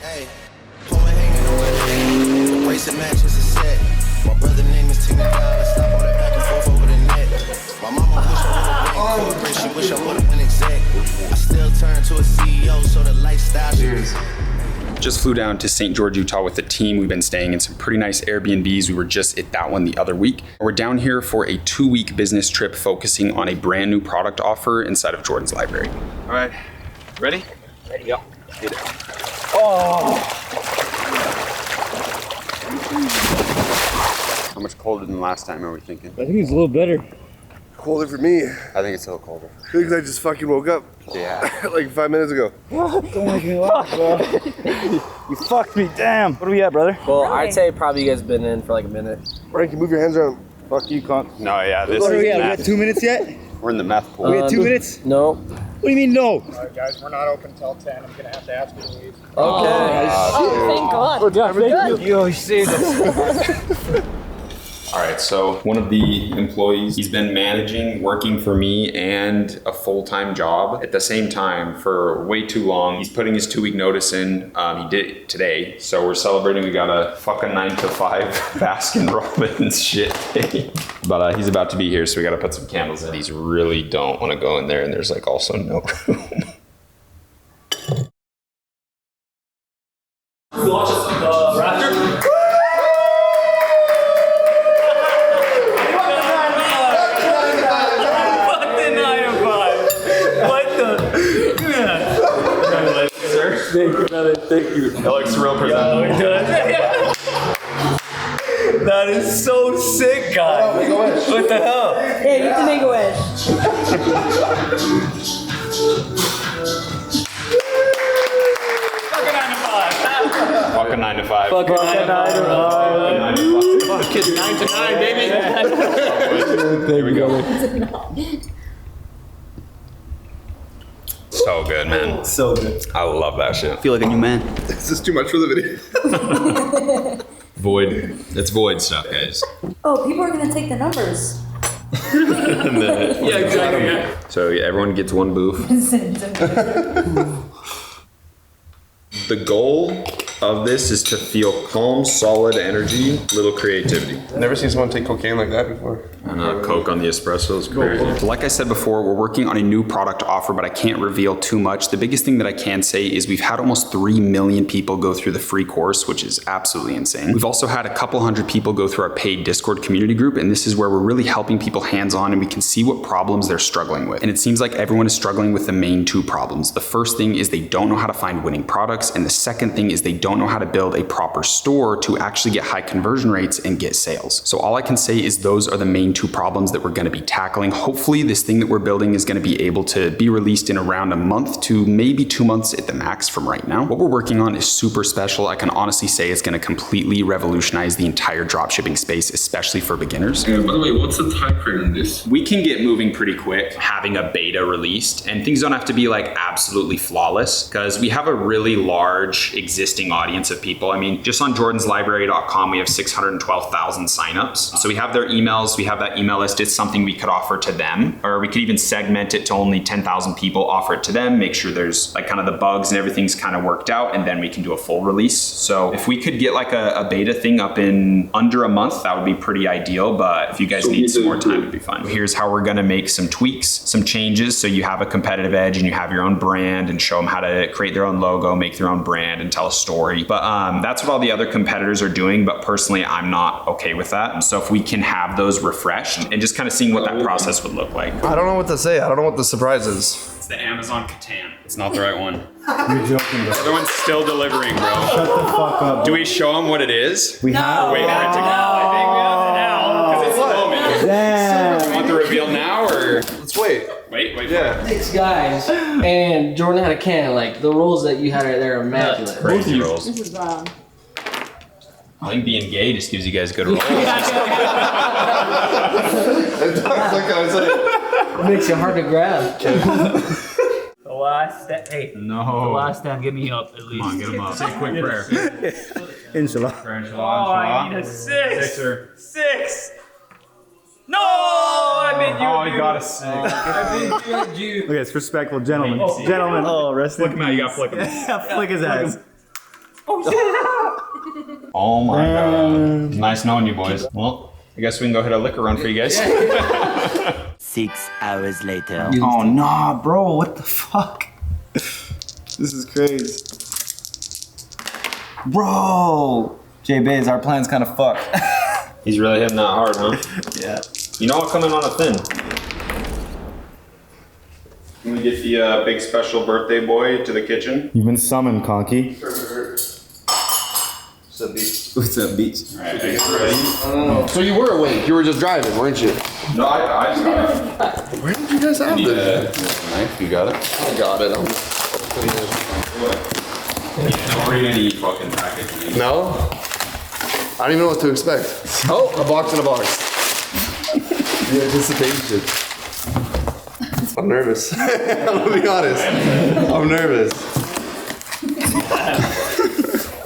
Hey, phone hanging on my neck. The bracelet matches a set. My brother name is Tina Down. Stop all that back and forth over the net. My mama wish I would've been corporate. She wish I would've been exec. I still turn to a CEO, so the lifestyle. Cheers. Just flew down to St. George, Utah with the team. We've been staying in some pretty nice Airbnbs. We were just at that one the other week. We're down here for a 2-week business trip focusing on a brand new product offer inside of Jordan's library. All right, ready? Ready, go. Get it. Oh! How much colder than last time are we thinking? I think it's a little better. Colder for me. I think it's a little colder. Because I just fucking woke up. Yeah. Like 5 minutes ago. Don't make me laugh, bro. You fucked me, damn. What are we at, brother? Well, I'd say probably you guys been in for like a minute. Frank, you move your hands around. Fuck you, cunt. No, yeah, this What are is we at? We meth. got 2 minutes yet? We're in the meth pool. We had 2 minutes? No. What do you mean no? Alright guys, we're not open till 10. I'm gonna have to ask you to leave. Okay. Oh, thank God. Thank you. Yo, you saved us. All right, so one of the employees, he's been managing, working for me and a full-time job at the same time for way too long. He's putting his 2-week notice in. He did it today. So we're celebrating. We got a fucking 9 to 5 Baskin Robbins shit day. But he's about to be here, so we got to put some candles in. These really don't want to go in there, and there's like also no room. Thank you. That looks real presentable. That is so sick, guys. What the hell? Yeah, you have to make a wish. Fucking 9 to 5. Fucking 9 to 5. Fucking 9 to 9, baby. Here we go. So good, man. So good. I love that shit. I feel like a new man. This is too much for the video. Void. It's void stuff, guys. Oh, people are gonna take the numbers. Yeah, exactly. Yeah. So yeah, everyone gets one booth. The goal of this is to feel calm, solid energy, little creativity. Never seen someone take cocaine like that before. And Coke on the espresso is crazy. Like I said before, we're working on a new product offer, but I can't reveal too much. The biggest thing that I can say is we've had almost 3 million people go through the free course, which is absolutely insane. We've also had a couple hundred people go through our paid Discord community group, and this is where we're really helping people hands-on, and we can see what problems they're struggling with. And it seems like everyone is struggling with the main 2 problems. The first thing is they don't know how to find winning products, and the second thing is they don't know how to build a proper store to actually get high conversion rates and get sales. So all I can say is those are the main 2 problems that we're going to be tackling. Hopefully this thing that we're building is going to be able to be released in around a month to maybe 2 months at the max from right now. What we're working on is super special. I can honestly say it's going to completely revolutionize the entire dropshipping space, especially for beginners. By the way, what's the time frame in this? We can get moving pretty quick having a beta released, and things don't have to be like absolutely flawless because we have a really large existing audience of people. I mean, just on jordanslibrary.com, we have 612,000 signups. So we have their emails, we have that email list. It's something we could offer to them, or we could even segment it to only 10,000 people, offer it to them, make sure there's like kind of the bugs and everything's kind of worked out, and then we can do a full release. So if we could get like a beta thing up in under a month, that would be pretty ideal. But if you guys need some more time, it'd be fun. Here's how we're gonna make some tweaks, some changes, so you have a competitive edge and you have your own brand, and show them how to create their own logo, make their own brand, and tell a story. But that's what all the other competitors are doing, but personally, I'm not okay with that. And so if we can have those refreshed and just kind of seeing what that process would look like. I don't know what to say. I don't know what the surprise is. It's the Amazon Catan. It's not the right one. You're joking, bro. The other one's still delivering, bro. Shut the fuck up. Do we show them what it is? We have. Wait for it to go. I think we have it now, because it's the moment. Damn. You want the reveal now, or? Let's wait. Wait. Yeah. 6 guys, and Jordan had a can. Like, the rolls that you had right there are immaculate. Crazy rolls. This is Bown. I think being gay just gives you guys good rolls. Like I said. It makes it hard to grab. The last step. Hey, No. the last time, get me up at least. Come on, get him up. Say a quick prayer. Inshallah. Oh, I need a 6. 6. No, I meant you. Oh, he got a 6. I meant you. Okay, it's respectful, gentlemen. Gentlemen. Oh, rest Flick him out, you gotta flick him. Flick his ass. Oh my god. Nice knowing you boys. Well, I guess we can go hit a liquor run for you guys. 6 hours later. Oh nah, bro, what the fuck? This is crazy. Bro! J-Bays, our plan's kind of fucked. He's really hitting that hard, huh? Yeah. You know what, coming on a thin. Can we get the big special birthday boy to the kitchen? You've been summoned, Conky. What's up, Beach? Alright, I guess we're ready. So you were awake. You were just driving, weren't you? No, I just got it. Where did you guys have Need this? Knife, you got it? I got it. Don't read any fucking packaging. No? I don't even know what to expect. Oh, a box in a box. The anticipation. I'm nervous. I'm gonna be honest. I'm nervous.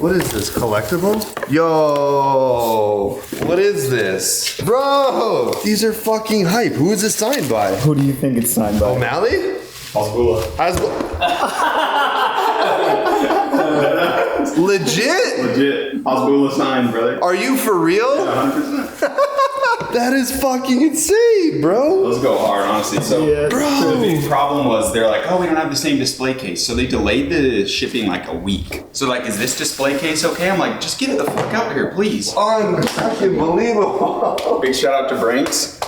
What is this? Collectible? Yo, what is this? Bro, these are fucking hype. Who is this signed by? Who do you think it's signed by? O'Malley? Legit? Legit. Hasbullah sign, brother. Are you for real? 100%. That is fucking insane, bro. Those go hard, honestly. So, the big problem was they're like, oh, we don't have the same display case. So they delayed the shipping like a week. So like, is this display case okay? I'm like, just get it the fuck out here, please. Unbelievable. Big shout out to Brinks.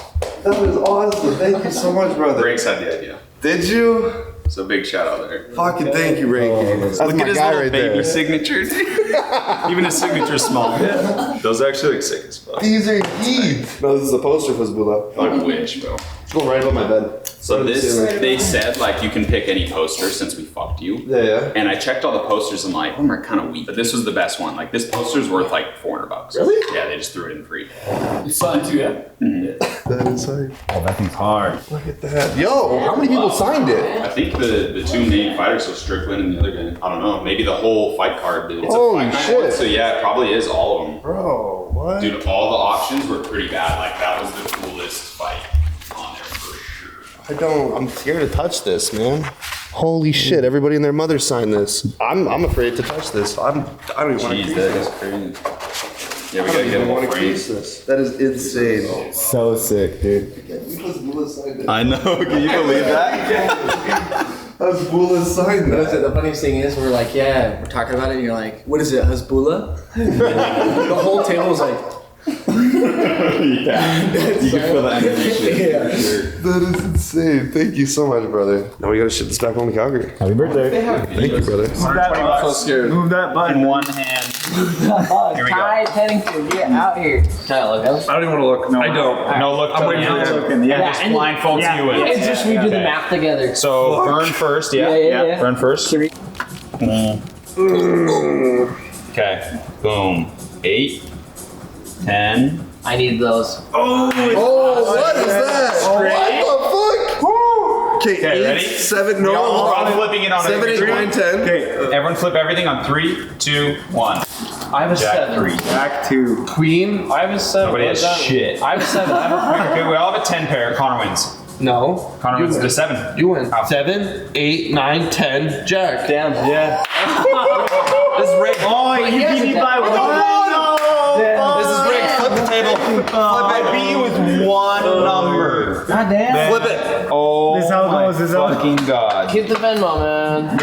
That was awesome. Thank you so much, brother. Brinks had the idea. Did you? So big shout out there. Fucking thank you, Ranky. That's Look my at his guy little right baby there. signature. Even his signature's small. Those actually look sick as fuck. These are heat. No, this is a poster for Zbula. I wish, bro. It's going right above my bed. So this, they said like you can pick any poster since we fucked you. Yeah. And I checked all the posters and like, oh, they're kind of weak. But this was the best one. Like this poster's worth like $400. Really? Yeah, they just threw it in free. You signed too, yeah? That is hype. Oh, that thing's hard. Look at that. Yo, how many people signed it? I think the two main fighters, so Strickland and the other guy. I don't know. Maybe the whole fight card. It's Holy a fight night shit. one, so yeah, it probably is all of them. Bro, what? Dude, all the options were pretty bad. Like that was the coolest fight on there for sure. I'm scared to touch this, man. Holy shit, everybody and their mother signed this. I'm afraid to touch this. I don't even want to Jeez, keep that this. is crazy. Yeah, we I gotta don't get even them want all to keep framed. this. That is insane. So sick, dude. I know, can you believe that? Hasbullah signed that. The funniest thing is, we're like, yeah, we're talking about it, and you're like, what is it, Hasbullah? The whole table was like, Yeah, you can feel the energy shift. Yeah. For sure. That is insane. Thank you so much, brother. Now we gotta ship this back home to Calgary. Happy birthday. Thank you, brother. I'm so scared. Move that button. In one hand. Here we go. Pennington, get out here. Can I look up? I don't even want to look. No, I don't. No, look I'm to waiting the for end. him. Yeah, and Blindfolds you in. it's just we do the math together. So burn first, yeah. Yeah. Burn first. Three. Okay. Boom. 8, 10. I need those. Oh, what is that? What the fuck? Okay, ready? 7, no, We're all flipping it on 7, 8, 9, 10. Okay, Everyone flip everything on 3, 2, 1. I have a Jack 7. 3. back to Queen. I have a 7. Nobody has shit. I have a 7. I have a Okay, we all have a 10 pair. Connor wins. No. Connor wins the 7. You win. How? 7, 8, 9, 10. Jack. Damn. yeah. This is rigged. Oh, you beat me by one. This is rigged. Flip the table. Flip I beat you with one number. God damn. Flip it. Oh, This is how it my goes, this is how it fucking god. Keep the Venmo, man.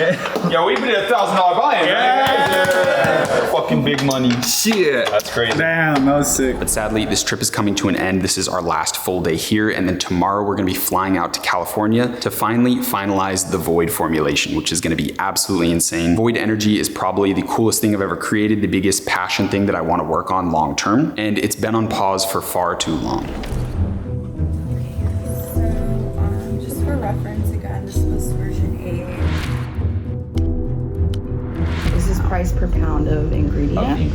Yo, we did a $1,000 buy-in. Yeah. Fucking big money. Shit. That's crazy. Damn, that was sick. But sadly, this trip is coming to an end. This is our last full day here, and then tomorrow we're gonna be flying out to California to finally finalize the Void formulation, which is gonna be absolutely insane. Void energy is probably the coolest thing I've ever created, the biggest passion thing that I wanna work on long term, and it's been on pause for far too long. Just for reference again, this was version 8. This is price per pound of ingredient.